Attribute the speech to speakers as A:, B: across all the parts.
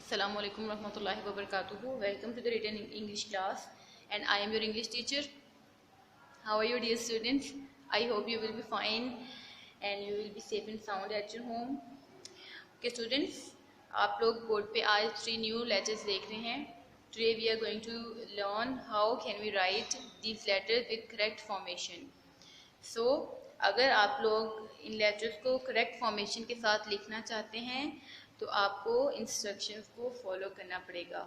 A: Assalamu alaikum warahmatullahi wabarakatuh. Welcome to the written English class, and I am your English teacher. How are you, dear students? I hope you will be fine and you will be safe and sound at your home. Okay, students, आप लोग board पे आज 3 new letters देख रहे हैं. Today we are going to learn how can we write these letters with correct formation. So, अगर आप लोग इन letters को correct formation के साथ लिखना चाहते हैं तो आपको instructions को follow करना पड़ेगा.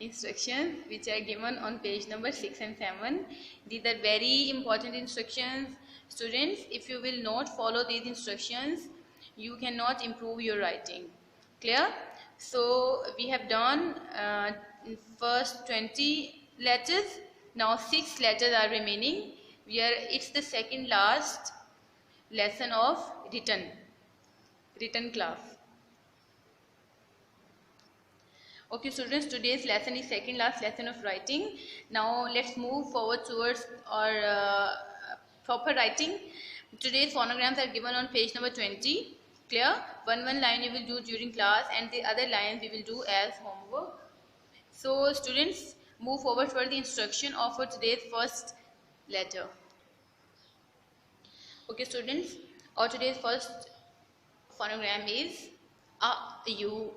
A: Instructions which are given on page number 6 and 7. These are very important instructions. Students, if you will not follow these instructions, you cannot improve your writing. Clear? So we have done first 20 letters. Now 6 letters are remaining. It's the second last lesson of written class. Okay, students, today's lesson is second last lesson of writing. Now let's move forward towards our proper writing. Today's phonograms are given on page number 20. Clear? One line you will do during class and the other lines we will do as homework. So students, move forward for the instruction of today's first letter. Okay, students, our today's first phonogram is A, U,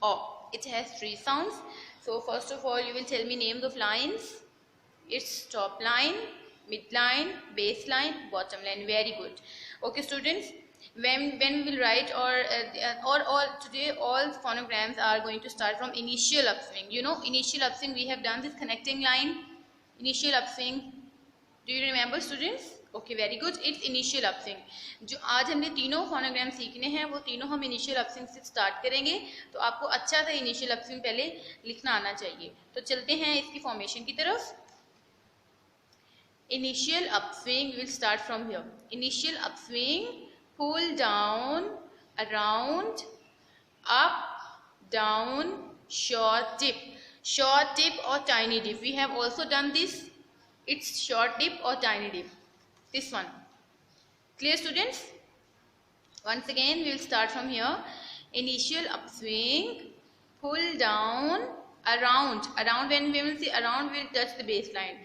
A: O. It has 3 sounds. So first of all, you will tell me names of lines. It's top line, mid line, base line, bottom line. Very good. Okay, students, when we will write today all phonograms are going to start from initial upswing. You know, initial upswing, we have done this connecting line. Initial upswing. Do you remember, students? Okay very good. It's initial upswing. जो आज हमने तीनों phonogram सीखने हैं वो तीनों हम initial upswing से स्टार्ट करेंगे. तो आपको अच्छा सा इनिशियल अपस्विंग पहले लिखना आना चाहिए. तो चलते हैं इसकी फॉर्मेशन की तरफ. Initial upswing will start from here. Initial upswing, pull down, around, up, down, short dip. Short dip और tiny dip. We have also done this. It's short dip और tiny dip. This one. Clear, students? Once again we will start from here. Initial upswing, pull down, around. When we will see around, we will touch the baseline.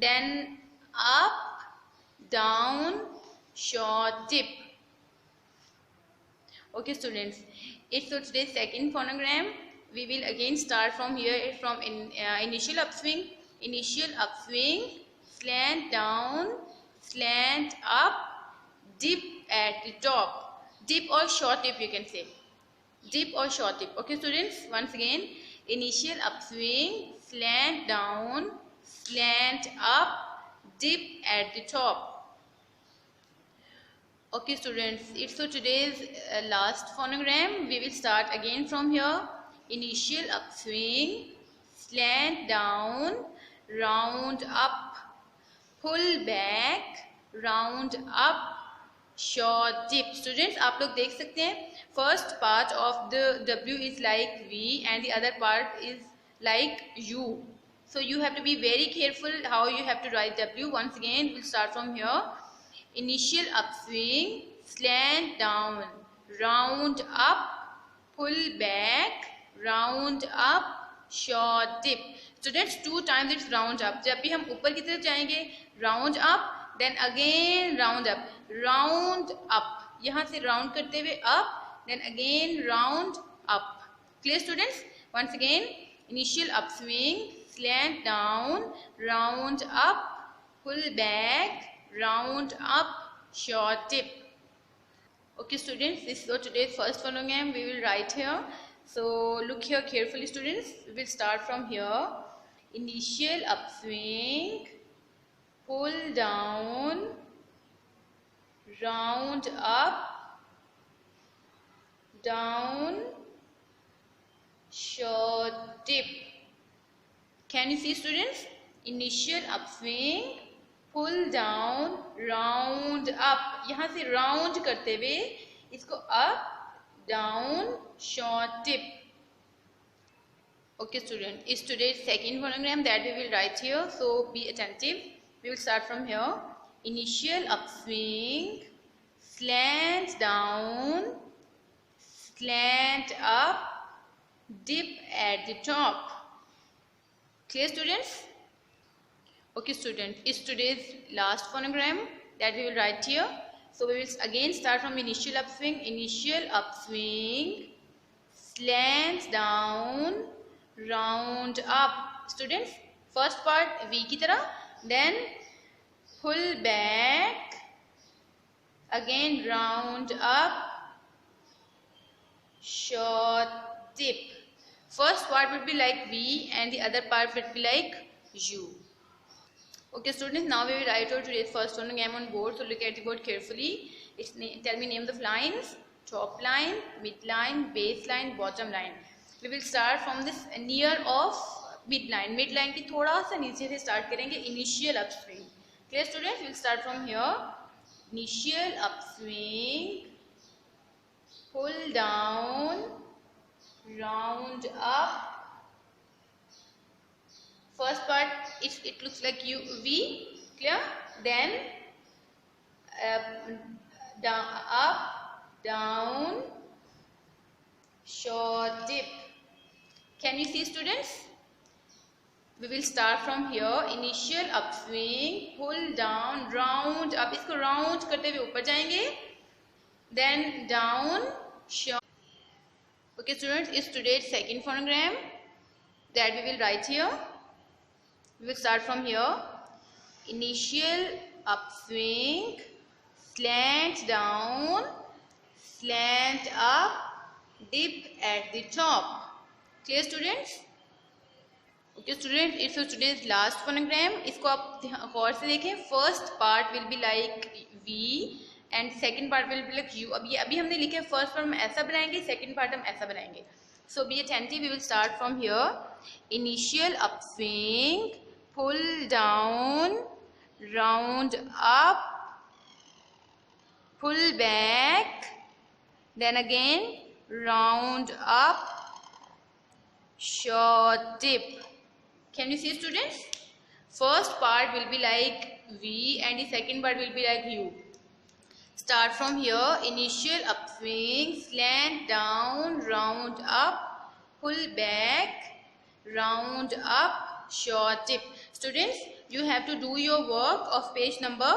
A: Then up, down, short dip. Okay, students. It's so today's second phonogram. We will again start from here from initial upswing. Initial upswing, slant down, slant up, dip at the top. Dip or short dip you can say. Dip or short dip. Okay, students, once again, initial upswing, slant down, slant up, dip at the top. Okay, students, it's so today's last phonogram. We will start again from here. Initial upswing, slant down, round up, pull back, round up, short dip. Students, आप लोग देख सकते हैं first part of the W is like V and the other part is like U. So you have to be very careful how you have to write W. Once again, we'll start from here. Initial upswing, slant down, round up, pull back, round up, short dip. Students, 2 times it's round up. जब भी हम ऊपर की तरफ जाएंगे, round up, then again round up, round up. यहाँ से round करते हुए up, then again round up. Clear, students? Once again, initial upswing, slant down, round up, pull back, round up, short dip. Okay, students, this is today's first phonogram. We will write here. So look here carefully, students. We will start from here. Initial upswing, pull down, round up, down, short dip. Can you see, students? Initial upswing, pull down, round up. यहाँ से round करते हुए इसको up, down, short dip. Okay, student, is today's second phonogram that we will write here. So be attentive. We will start from here. Initial upswing, slant down, slant up, dip at the top. Clear, students? Okay, student, is today's last phonogram that we will write here. So we will again start from initial upswing. Initial upswing, slant down, round up. Students, first part V की तरह, then pull back, again round up, short dip. First part would be like V and the other part would be like U. Okay, students, now we will write out today's first phonogram on board. So look at the board carefully. Tell me name of the lines. Top line, mid line, base line, bottom line. We will start from this near of mid line. Mid line की थोड़ा सा नीचे से start करेंगे. Initial upswing. Clear, students? We will start from here. Initial upswing. Pull down, round up. First part it looks like V, clear? Then down, up, down, short dip. Can you see, students? We will start from here. Initial upswing, pull down, round up. इसको round करते हुए ऊपर जाएंगे. Then down, short. Okay, students, is today's second phonogram that we will write here. We will start from here. Initial upswing, slant down, slant up, dip at the top. Clear, students? Okay, students, it's today's last phonogram. इसको आप गौर से देखें. First part will be like V and second part will be like U. अभी हमने लिखे first part हम ऐसा बनाएंगे, second part हम ऐसा बनाएंगे. So be attentive. We will start from here. Initial upswing, pull down, round up, pull back, then again round up, short dip. Can you see, students? First part will be like V and the second part will be like U. Start from here. Initial upswing, slant down, round up, pull back, round up, short dip. Students, you have to do your work of page number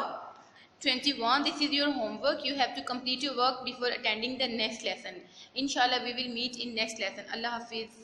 A: 21. This is your homework. You have to complete your work before attending the next lesson. Inshallah, we will meet in next lesson. Allah Hafiz.